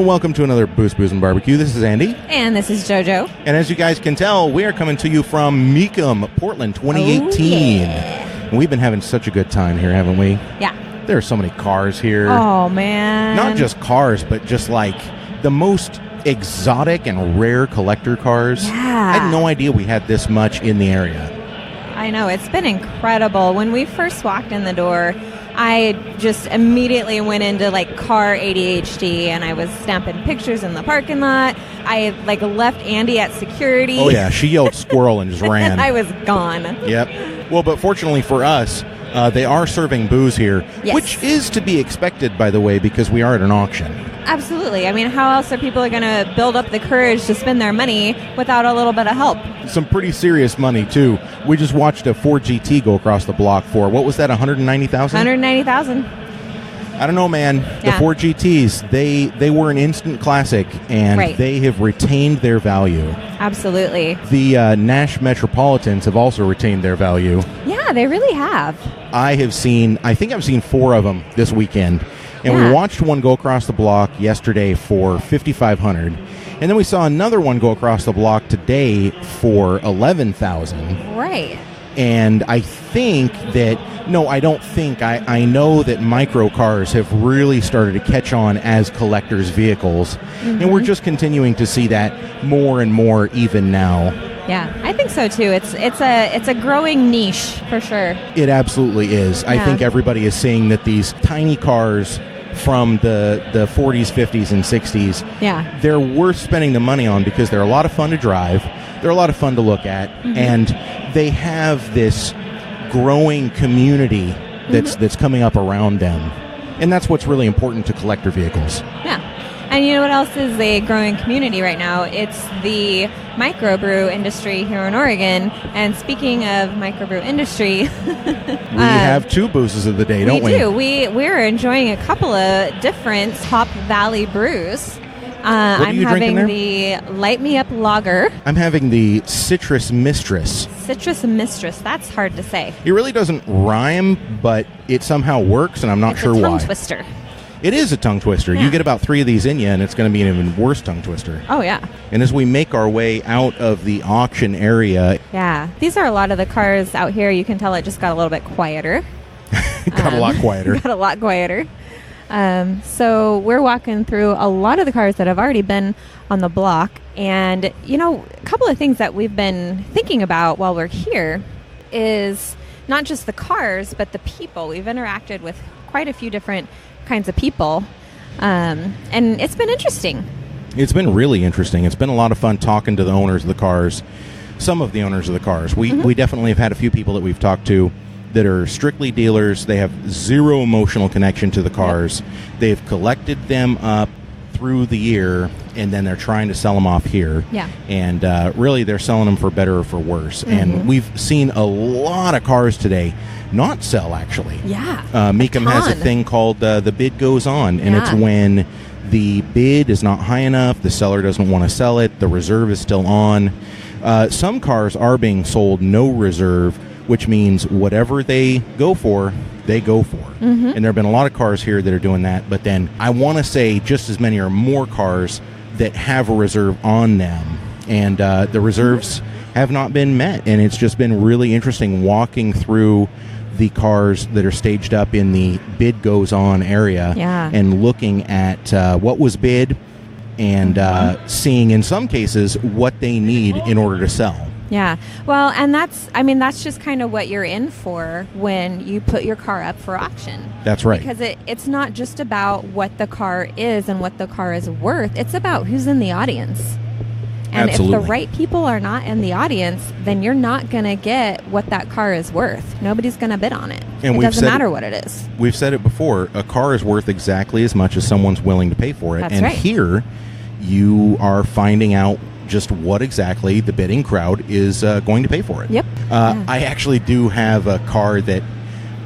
welcome to another Booze, Booze, and Barbecue. This is Andy. And this is JoJo. And as you guys can tell, we are coming to you from Mecum, Portland, 2018. Oh, yeah. And we've been having such a good time here, haven't we? Yeah. There are so many cars here. Oh, man. Not just cars, but just like the most exotic and rare collector cars. Yeah. I had no idea we had this much in the area. I know. It's been incredible. When we first walked in the door, I just immediately went into like car ADHD, and I was snapping pictures in the parking lot. I like left Andy at security. Oh yeah, she yelled squirrel and just ran. I was gone. Yep. Well, but fortunately for us, they are serving booze here, yes. Which is to be expected, by the way, because we are at an auction. Absolutely. I mean, how else are people going to build up the courage to spend their money without a little bit of help? Some pretty serious money, too. We just watched a Ford GT go across the block for, what was that, $190,000? $190,000. I don't know, man. Yeah. The Ford GTs, they were an instant classic, and right. They have retained their value. Absolutely. The Nash Metropolitans have also retained their value. Yeah, they really have. I think I've seen 4 of them this weekend. And yeah. We watched one go across the block yesterday for $5,500. And then we saw another one go across the block today for $11,000. Right. And I think that, I know that micro cars have really started to catch on as collectors' vehicles. Mm-hmm. And we're just continuing to see that more and more even now. Yeah, I think so too. It's a growing niche for sure. It absolutely is. Yeah. I think everybody is seeing that these tiny cars from the 40s, 50s, and 60s, yeah, they're worth spending the money on because they're a lot of fun to drive, they're a lot of fun to look at, mm-hmm. and they have this growing community that's coming up around them. And that's what's really important to collector vehicles. Yeah. And you know what else is a growing community right now? It's the microbrew industry here in Oregon. And speaking of microbrew industry... we have 2 boozes of the day, don't we? We do. We're enjoying a couple of different Hop Valley brews. I'm having the Light Me Up Lager. I'm having the Citrus Mistress. Citrus Mistress. That's hard to say. It really doesn't rhyme, but it somehow works, and I'm not sure why. It's a tongue twister. It is a tongue twister. Yeah. You get about 3 of these in you, and it's going to be an even worse tongue twister. Oh, yeah. And as we make our way out of the auction area... Yeah. These are a lot of the cars out here. You can tell it just got a little bit quieter. Got a lot quieter. Got a lot quieter. So we're walking through a lot of the cars that have already been on the block. And, a couple of things that we've been thinking about while we're here is not just the cars, but the people. We've interacted with quite a few different kinds of people, and it's been interesting. It's been really interesting. It's been a lot of fun talking to the owners of the cars, some of the owners of the cars. We definitely have had a few people that we've talked to that are strictly dealers. They have zero emotional connection to the cars. Yep. They've collected them up through the year, and then they're trying to sell them off here. Yeah. And really, they're selling them for better or for worse. Mm-hmm. And we've seen a lot of cars today not sell, actually. Yeah. Mecum has a thing called the bid goes on, and it's when the bid is not high enough, the seller doesn't want to sell it, the reserve is still on. Some cars are being sold no reserve, which means whatever they go for, they go for. Mm-hmm. And there have been a lot of cars here that are doing that, but then I want to say just as many or more cars that have a reserve on them. And the reserves have not been met, and it's just been really interesting walking through the cars that are staged up in the bid goes on area and looking at what was bid and seeing in some cases what they need in order to sell. Yeah. Well, and that's just kind of what you're in for when you put your car up for auction. That's right. Because it's not just about what the car is and what the car is worth. It's about who's in the audience. And Absolutely. If the right people are not in the audience, then you're not going to get what that car is worth. Nobody's going to bid on it. And it doesn't matter what it is. We've said it before. A car is worth exactly as much as someone's willing to pay for it. That's right. Here, you are finding out just what exactly the bidding crowd is going to pay for it. Yep. I actually do have a car that...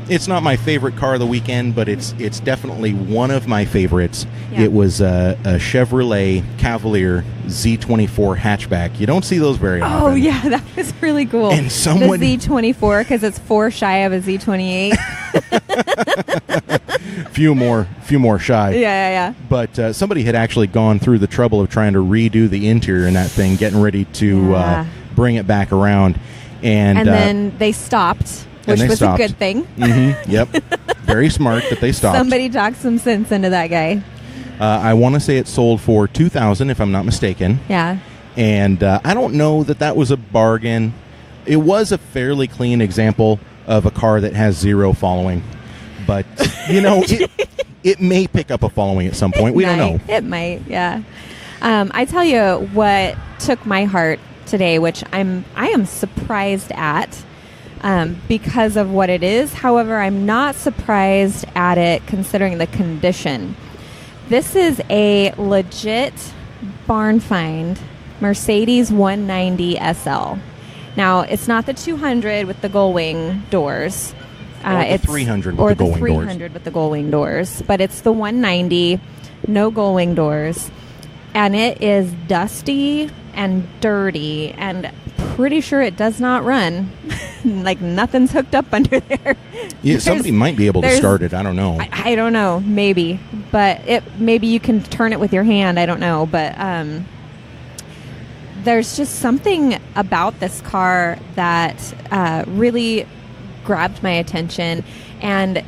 It's not my favorite car of the weekend, but it's definitely one of my favorites. Yeah. It was a Chevrolet Cavalier Z24 hatchback. You don't see those very often. Oh, yeah, that was really cool. And someone... The Z24, because it's 4 shy of a Z28. few more shy. Yeah. But somebody had actually gone through the trouble of trying to redo the interior in that thing, getting ready to bring it back around. And then they stopped, which was a good thing. Mm-hmm, yep. Very smart that they stopped. Somebody talked some sense into that guy. I want to say it sold for $2,000, if I'm not mistaken. Yeah. And I don't know that was a bargain. It was a fairly clean example of a car that has zero following. But, it may pick up a following at some point. We don't know. It might, yeah. I tell you what took my heart today, which I am surprised at because of what it is. However, I'm not surprised at it considering the condition. This is a legit barn find Mercedes 190 SL. Now, it's not the 200 with the gull wing doors. It's 300 with the gull wing doors. Or the 300 with the gull wing doors. But it's the 190, no gull wing doors. And it is dusty and dirty and pretty sure it does not run. Like nothing's hooked up under there. Yeah, somebody might be able to start it. I don't know. I don't know. Maybe. But maybe you can turn it with your hand. I don't know. But there's just something about this car that really grabbed my attention. And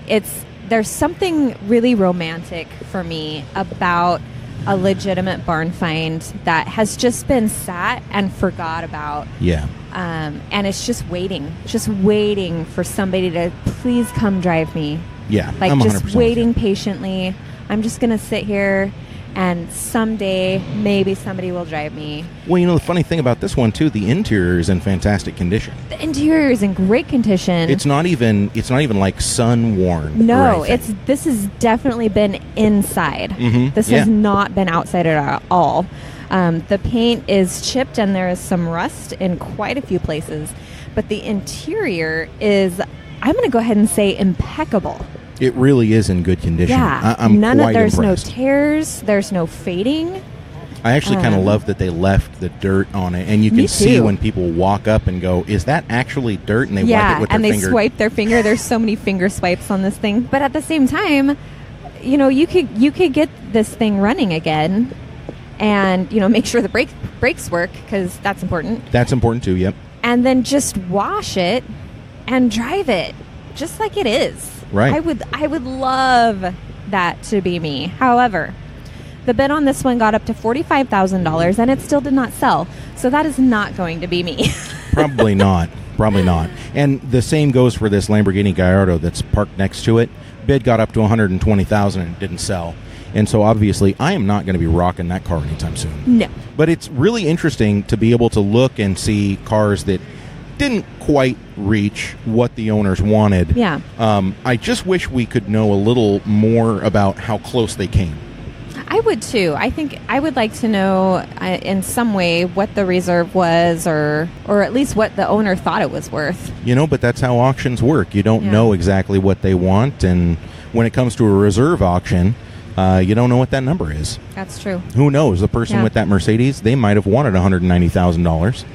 there's something really romantic for me about a legitimate barn find that has just been sat and forgot about. Yeah. And it's just waiting for somebody to please come drive me. Yeah. Like I'm just waiting patiently. I'm just going to sit here and someday maybe somebody will drive me. Well, the funny thing about this one too, the interior is in fantastic condition. The interior is in great condition. It's not even like sun worn. No, this has definitely been inside. Mm-hmm. This has not been outside at all. The paint is chipped and there is some rust in quite a few places, but the interior is, I'm going to go ahead and say, impeccable. It really is in good condition. Yeah, I'm quite there's impressed. No tears, there's no fading. I actually kind of love that they left the dirt on it, and you can see when people walk up and go, "Is that actually dirt?" And they wipe it with their finger. Yeah, and they swipe their finger. There's so many finger swipes on this thing, but at the same time, you could get this thing running again, and make sure the brakes work because that's important. That's important too. Yep. And then just wash it and drive it just like it is. Right. I would love that to be me. However, the bid on this one got up to $45,000 and it still did not sell. So that is not going to be me. Probably not. And the same goes for this Lamborghini Gallardo that's parked next to it. Bid got up to $120,000 and it didn't sell. And so obviously I am not going to be rocking that car anytime soon. No. But it's really interesting to be able to look and see cars that didn't quite reach what the owners wanted. Yeah. I just wish we could know a little more about how close they came. I would too. I think I would like to know in some way what the reserve was or at least what the owner thought it was worth. But that's how auctions work. You don't know exactly what they want, and when it comes to a reserve auction, you don't know what that number is. That's true. Who knows? The person with that Mercedes, they might have wanted $190,000,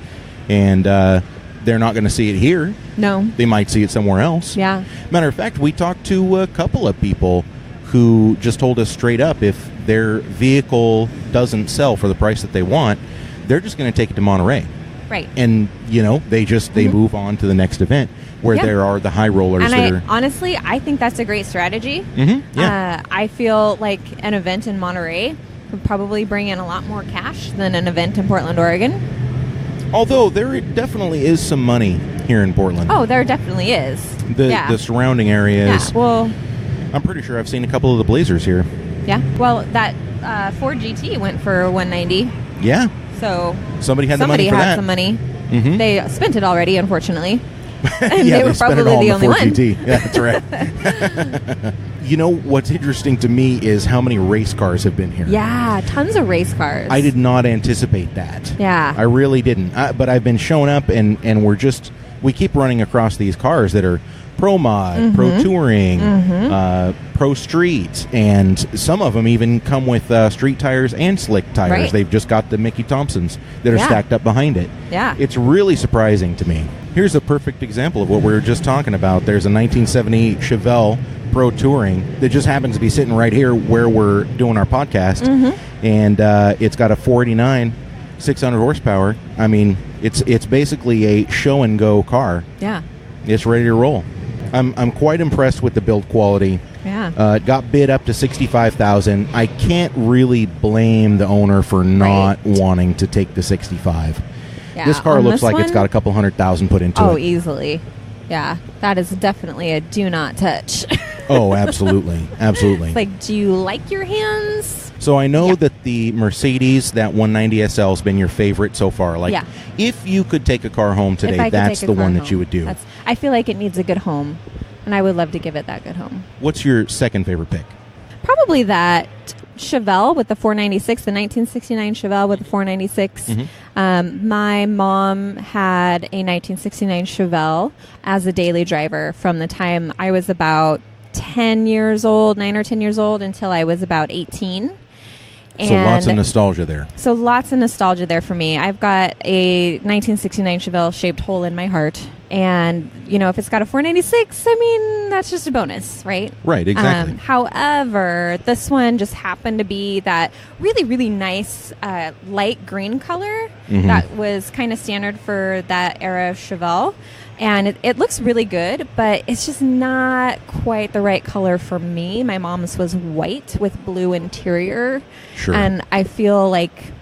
and they're not going to see it here. No. They might see it somewhere else. Yeah. Matter of fact, we talked to a couple of people who just told us straight up if their vehicle doesn't sell for the price that they want, they're just going to take it to Monterey. Right. And, they move on to the next event where there are the high rollers. And honestly, I think that's a great strategy. Mm-hmm. Yeah. I feel like an event in Monterey would probably bring in a lot more cash than an event in Portland, Oregon. Although there definitely is some money here in Portland. Oh, there definitely is. The surrounding areas. Yeah, well, I'm pretty sure I've seen a couple of the Blazers here. Yeah. Well, that Ford GT went for $190. Yeah. So somebody had the money for that. Somebody had some money. Mm-hmm. They spent it already, unfortunately. And yeah, they were probably the only one. GT. Yeah, that's right. What's interesting to me is how many race cars have been here. Yeah, tons of race cars. I did not anticipate that. Yeah. I really didn't. But I've been showing up, and we're just we keep running across these cars that are Pro Mod, Pro Touring, Pro Street, and some of them even come with street tires and slick tires. Right. They've just got the Mickey Thompsons that are stacked up behind it. Yeah. It's really surprising to me. Here's a perfect example of what we were just talking about. There's a 1978 Chevelle Pro Touring that just happens to be sitting right here where we're doing our podcast, and it's got a 489, 600 horsepower. I mean, it's basically a show and go car. Yeah. It's ready to roll. I'm quite impressed with the build quality. Yeah. It got bid up to $65,000. I can't really blame the owner for not wanting to take the $65,000. Yeah, this car looks like it's got a couple $100,000 put into it. Oh, easily. Yeah, that is definitely a do not touch. Oh, absolutely. Absolutely. It's like, do you like your hands? So I know that the Mercedes, that 190 SL, has been your favorite so far. Like, if you could take a car home today, that's the one that you would do. I feel like it needs a good home, and I would love to give it that good home. What's your second favorite pick? Probably that Chevelle with the 496, the 1969 Chevelle with the 496. My mom had a 1969 Chevelle as a daily driver from the time I was about 10 years old, 9 or 10 years old, until I was about 18. So lots of nostalgia there. So lots of nostalgia there for me. I've got a 1969 Chevelle shaped hole in my heart. And, you know, if it's got a 496, I mean, that's just a bonus, right? Right, exactly. However, this one just happened to be that really, really nice light green color that was kind of standard for that era of Chevelle. And it looks really good, but it's just not quite the right color for me. My mom's was white with blue interior. Sure. And I feel like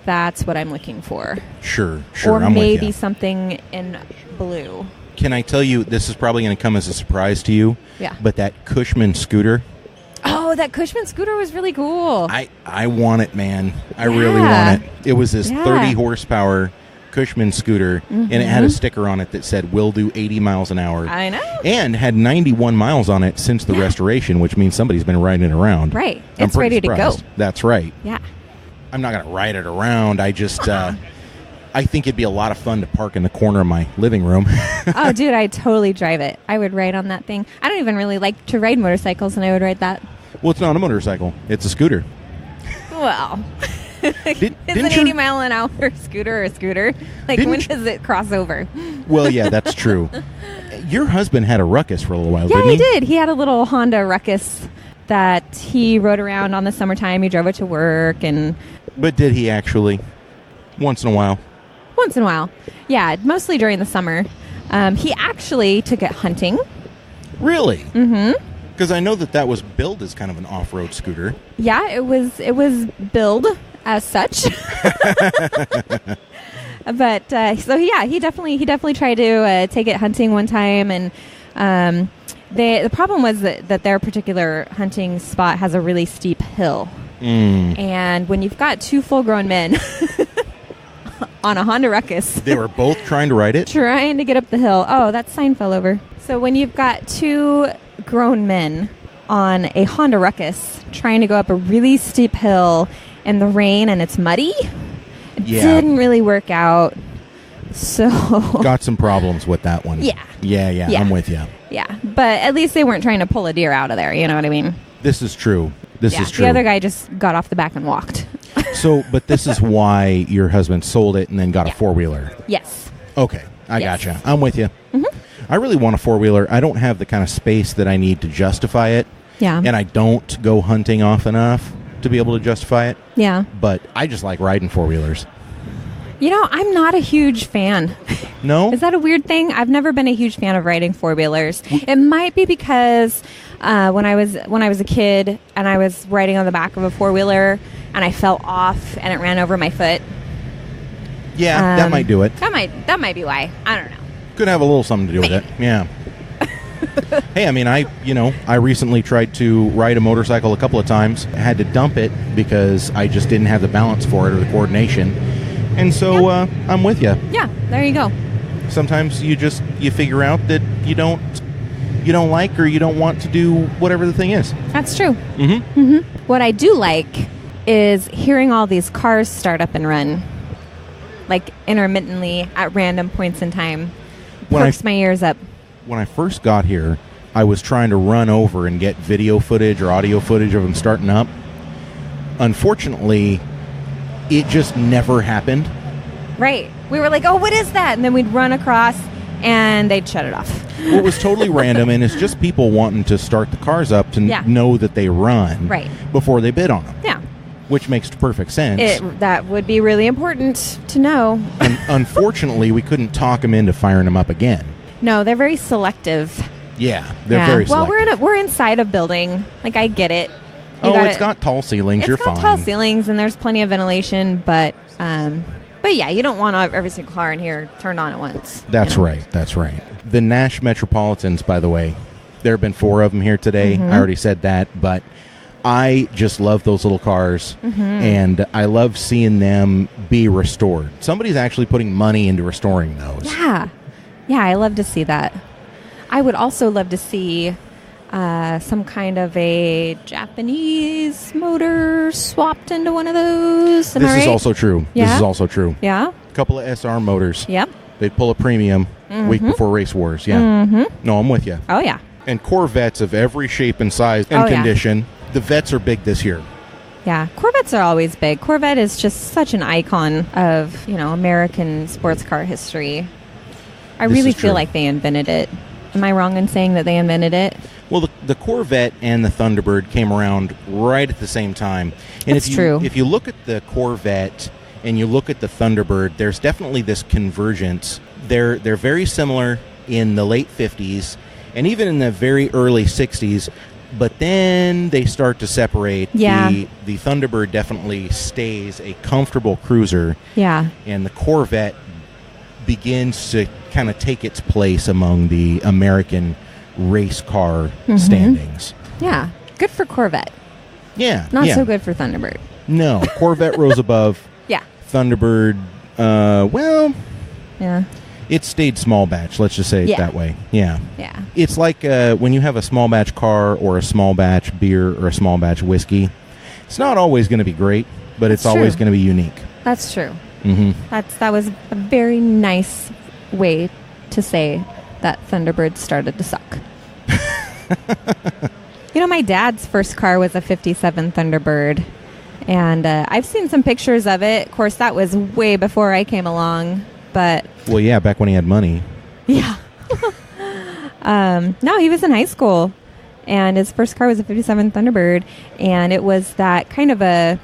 that's what I'm looking for. Sure. Or I'm maybe with you. something in blue. Can I tell you, this is probably going to come as a surprise to you. Yeah. But that Cushman scooter. Oh, that Cushman scooter was really cool. I want it, man. I really want it. It was this 30 horsepower Cushman scooter, and it had a sticker on it that said, "Will do 80 miles an hour." I know. And had 91 miles on it since the restoration, which means somebody's been riding it around. Right. I'm It's ready surprised. to go. That's right. Yeah. I'm not going to ride it around. I just, I think it'd be a lot of fun to park in the corner of my living room. Oh, dude, I'd totally drive it. I would ride on that thing. I don't even really like to ride motorcycles, and I would ride that. Well, it's not a motorcycle. It's a scooter. Well, is an 80 mile an hour scooter a scooter? Like, when does it cross over? Well, yeah, that's true. Your husband had a Ruckus for a little while, Yeah, didn't he? he did. He had a little Honda Ruckus that he rode around on the summertime. He drove it to work, and But did he actually? Once in a while. once in a while. Yeah, mostly during the summer. He actually took it hunting. Really? Mm-hmm. Because I know that was billed as kind of an off-road scooter. Yeah, it was billed as such. But so yeah, he definitely tried to take it hunting one time, and the problem was that their particular hunting spot has a really steep hill, and when you've got two full-grown men on a Honda Ruckus, They were both trying to ride it? trying to get up the hill. Oh, that sign fell over. So when you've got two grown men on a Honda Ruckus trying to go up a really steep hill in the rain and it's muddy, it didn't really work out. So Got some problems with that one. Yeah, I'm with you. Yeah, but at least they weren't trying to pull a deer out of there, you know what I mean? This is true. This is true. The other guy just got off the back and walked. So, but this is why your husband sold it and then got a four-wheeler. Yes. Okay, I Yes. gotcha. I'm with you. I really want a four-wheeler. I don't have the kind of space that I need to justify it. Yeah. And I don't go hunting often enough to be able to justify it. Yeah. But I just like riding four-wheelers. You know, I'm not a huge fan. No? Is that a weird thing? I've never been a huge fan of riding four-wheelers. It might be because when I was a kid and I was riding on the back of a four-wheeler and I fell off and it ran over my foot. Yeah, that might do it. That might be why. I don't know. Could have a little something to do with it. Yeah. Hey, I mean, I recently tried to ride a motorcycle a couple of times. I had to dump it because I just didn't have the balance for it or the coordination. And so I'm with you. Yeah, there you go. Sometimes you figure out that you don't like or you don't want to do whatever the thing is. That's true. Mm-hmm. Mm-hmm. What I do like is hearing all these cars start up and run, like intermittently at random points in time. perks my ears up. When I first got here, I was trying to run over and get video footage or audio footage of them starting up. Unfortunately, it just never happened. Right. We were like, oh, what is that? And then we'd run across, and they'd shut it off. Well, it was totally random, and it's just people wanting to start the cars up to know that they run before they bid on them. Yeah. Which makes perfect sense. That would be really important to know. And unfortunately, we couldn't talk them into firing them up again. No, they're very selective. Yeah, they're very selective. Well, we're inside a building. Like, I get it. It's got tall ceilings. You're fine. It's got tall ceilings, and there's plenty of ventilation, but yeah, you don't want every single car in here turned on at once. That's right. That's right. The Nash Metropolitans, by the way, there have been 4 of them here today. I already said that, but I just love those little cars, and I love seeing them be restored. Somebody's actually putting money into restoring those. Yeah. Yeah, I love to see that. I would also love to see some kind of a Japanese motor swapped into one of those. This is also true. Yeah? This is also true. Yeah? A couple of SR motors. Yep. They'd pull a premium week before Race Wars. Yeah. No, I'm with you. Oh, yeah. And Corvettes of every shape and size and condition. Yeah. The Vets are big this year. Yeah, Corvettes are always big. Corvette is just such an icon of, American sports car history. I really feel like they invented it. Am I wrong in saying that they invented it? Well, the Corvette and the Thunderbird came around right at the same time. And That's true. If you look at the Corvette and you look at the Thunderbird, there's definitely this convergence. They're very similar in the late 50s and even in the very early 60s, but then they start to separate. Yeah. The Thunderbird definitely stays a comfortable cruiser. Yeah. And the Corvette begins to kind of take its place among the American race car standings. Yeah. Good for Corvette. Yeah. Not so good for Thunderbird. No. Corvette rose above. Yeah. Thunderbird, yeah. It stayed small batch. Let's just say it that way. Yeah. Yeah. It's like when you have a small batch car or a small batch beer or a small batch whiskey, it's not always going to be great, but it's always going to be unique. That's true. That was a very nice way to say that Thunderbird started to suck. My dad's first car was a 57 Thunderbird, and I've seen some pictures of it. Of course, that was way before I came along, but... Well, yeah, back when he had money. Yeah. No, he was in high school, and his first car was a 57 Thunderbird, and it was that kind of a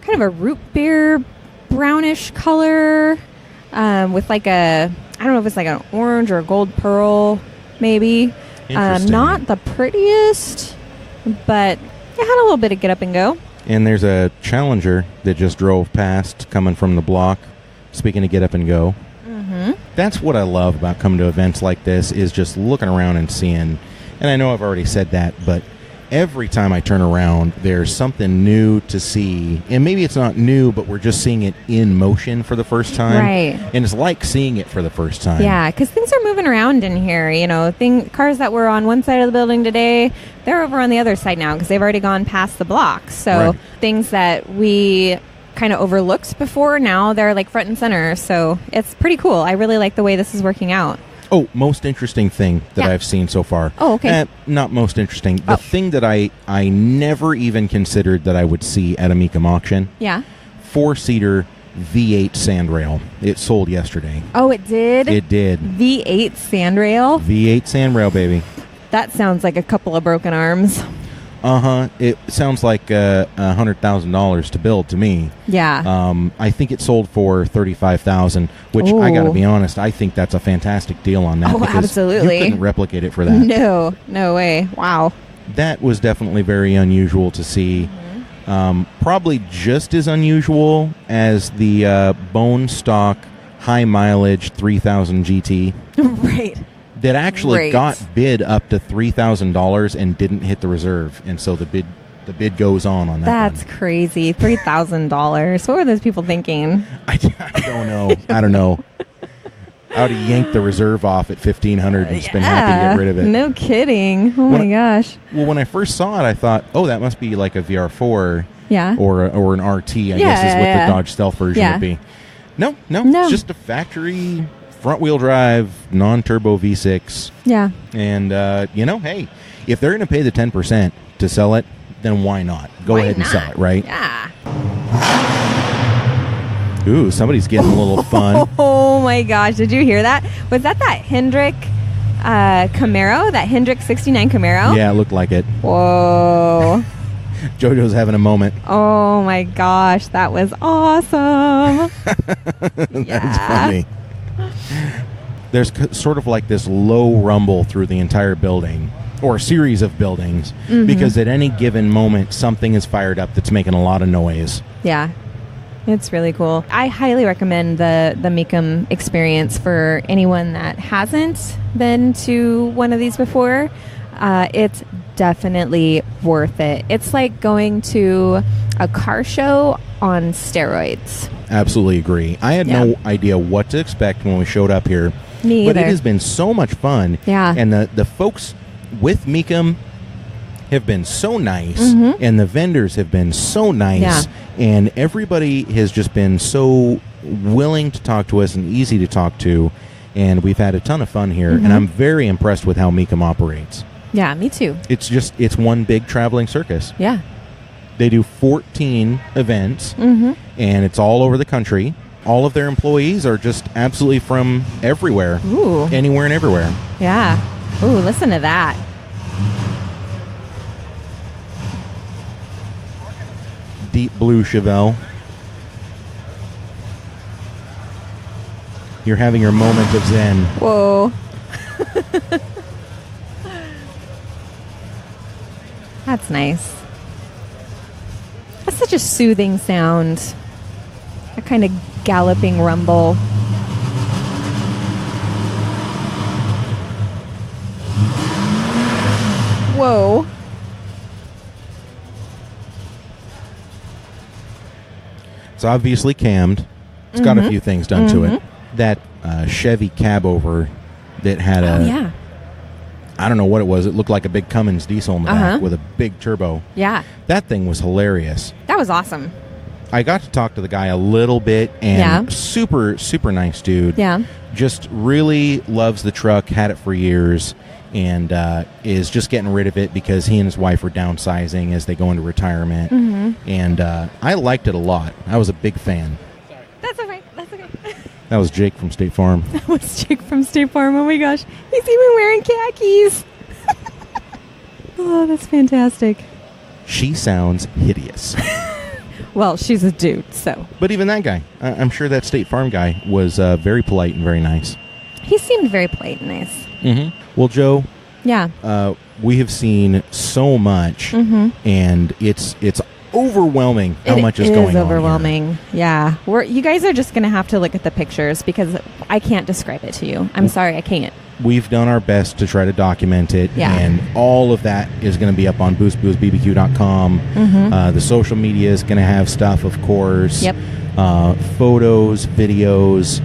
root beer brownish color with like I don't know if it's like an orange or a gold pearl, maybe. Not the prettiest, but it had a little bit of get up and go. And there's a Challenger that just drove past coming from the block. Speaking of get up and go. That's what I love about coming to events like this is just looking around and seeing, and I know I've already said that, but every time I turn around, there's something new to see. And maybe it's not new, but we're just seeing it in motion for the first time. Right. And it's like seeing it for the first time. Yeah, because things are moving around in here. Cars that were on one side of the building today, they're over on the other side now because they've already gone past the block. So things that we kind of overlooked before, now they're like front and center. So it's pretty cool. I really like the way this is working out. Oh, most interesting thing that I've seen so far. Oh, okay. Not most interesting. The thing that I never even considered that I would see at a Mecum auction. Yeah. 4-seater V8 sandrail. It sold yesterday. Oh, it did? It did. V8 sandrail? V8 sandrail, baby. That sounds like a couple of broken arms. It sounds like $100,000 to build to me. Yeah. I think it sold for $35,000, which I got to be honest, I think that's a fantastic deal on that. Oh, absolutely. You couldn't replicate it for that. No way. Wow. That was definitely very unusual to see. Probably just as unusual as the bone stock high mileage 3000 GT. Right. That actually got bid up to $3,000 and didn't hit the reserve, and so the bid goes on that. That's crazy. $3,000. What were those people thinking? I don't know. I would have yanked the reserve off at $1,500 and just been happy to get rid of it. No kidding. Oh my gosh. Well, when I first saw it, I thought, oh, that must be like a VR4. Yeah. Or an RT, I guess is what the Dodge Stealth version would be. No, it's just a factory front-wheel drive, non-turbo V6. Yeah. And, hey, if they're going to pay the 10% to sell it, then why not? Go ahead and sell it, right? Yeah. Ooh, somebody's getting a little fun. Oh, my gosh. Did you hear that? Was that Hendrick Camaro? That Hendrick 69 Camaro? Yeah, it looked like it. Whoa. JoJo's having a moment. Oh, my gosh. That was awesome. That's funny. There's sort of like this low rumble through the entire building, or a series of buildings, because at any given moment, something is fired up that's making a lot of noise. Yeah. It's really cool. I highly recommend the Mecum experience for anyone that hasn't been to one of these before. It's definitely worth it. It's like going to a car show on steroids. Absolutely agree. I had no idea what to expect when we showed up here. Me either. But it has been so much fun. Yeah. And the folks with Mecum have been so nice, and the vendors have been so nice, and everybody has just been so willing to talk to us and easy to talk to, and we've had a ton of fun here, and I'm very impressed with how Mecum operates. Yeah, me too. It's one big traveling circus. Yeah. They do 14 events, and it's all over the country. All of their employees are just absolutely from everywhere. Ooh. Anywhere and everywhere. Yeah. Ooh, listen to that. Deep blue Chevelle. You're having your moment of zen. Whoa. That's nice. That's such a soothing sound. A kind of galloping rumble. Whoa. It's obviously cammed. It's got a few things done to it. That Chevy cab over that had I don't know what it was. It looked like a big Cummins diesel in the back with a big turbo. Yeah. That thing was hilarious. That was awesome. I got to talk to the guy a little bit, and super, super nice dude. Yeah. Just really loves the truck, had it for years, and is just getting rid of it because he and his wife are downsizing as they go into retirement. And I liked it a lot. I was a big fan. Sorry. That's okay. That's okay. That was Jake from State Farm. That was Jake from State Farm. Oh my gosh. He's even wearing khakis. Oh, that's fantastic. She sounds hideous. Well, she's a dude, so. But even that guy, I'm sure that State Farm guy was very polite and very nice. He seemed very polite and nice. Well, Joe. Yeah. We have seen so much, and it's overwhelming how much is going on. It is overwhelming. Yeah. You guys are just going to have to look at the pictures because I can't describe it to you. I'm sorry, I can't. We've done our best to try to document it, and all of that is going to be up on boostboostbbq.com. The social media is going to have stuff, of course. Yep. Photos, videos.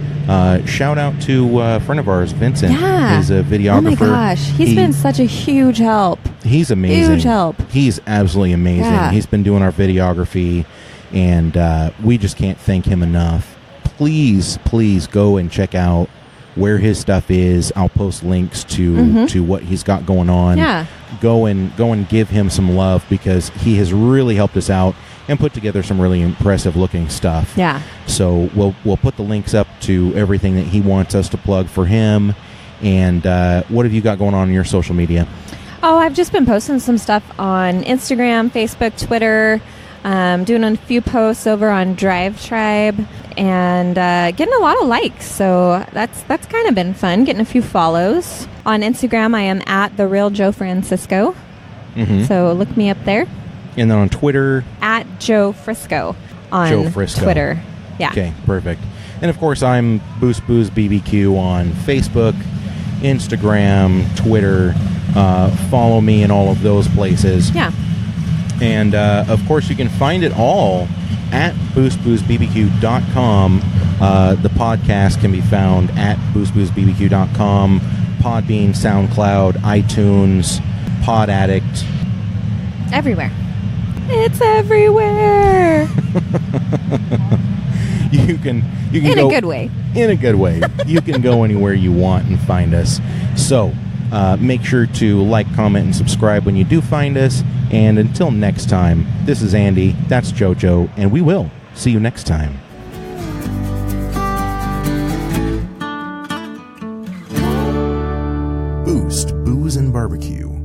Shout out to a friend of ours, Vincent. Yeah. He's a videographer. Oh my gosh. He's been such a huge help. He's amazing. Huge help. He's absolutely amazing. Yeah. He's been doing our videography, and we just can't thank him enough. Please, please go and check out where his stuff is. I'll post links to what he's got going on. Yeah. Go and give him some love because he has really helped us out and put together some really impressive looking stuff. Yeah. So we'll put the links up to everything that he wants us to plug for him. And what have you got going on in your social media? Oh, I've just been posting some stuff on Instagram, Facebook, Twitter, doing a few posts over on Drive Tribe, and getting a lot of likes. So that's kind of been fun, getting a few follows. On Instagram, I am at The Real Joe Francisco. So look me up there. And then on Twitter? At Joe Frisco on Joe Frisco. Twitter. Yeah. Okay, perfect. And of course, I'm Boost Booze BBQ on Facebook, Instagram, Twitter. Follow me in all of those places. Yeah. And of course, you can find it all at boostboostbbq.com. The podcast can be found at boostboostbbq.com, Podbean, SoundCloud, iTunes, Pod Addict. Everywhere. It's everywhere. You can in go a good way. In a good way. You can go anywhere you want and find us. So make sure to like, comment, and subscribe when you do find us. And until next time, this is Andy, that's JoJo, and we will see you next time. Boost Booze and Barbecue.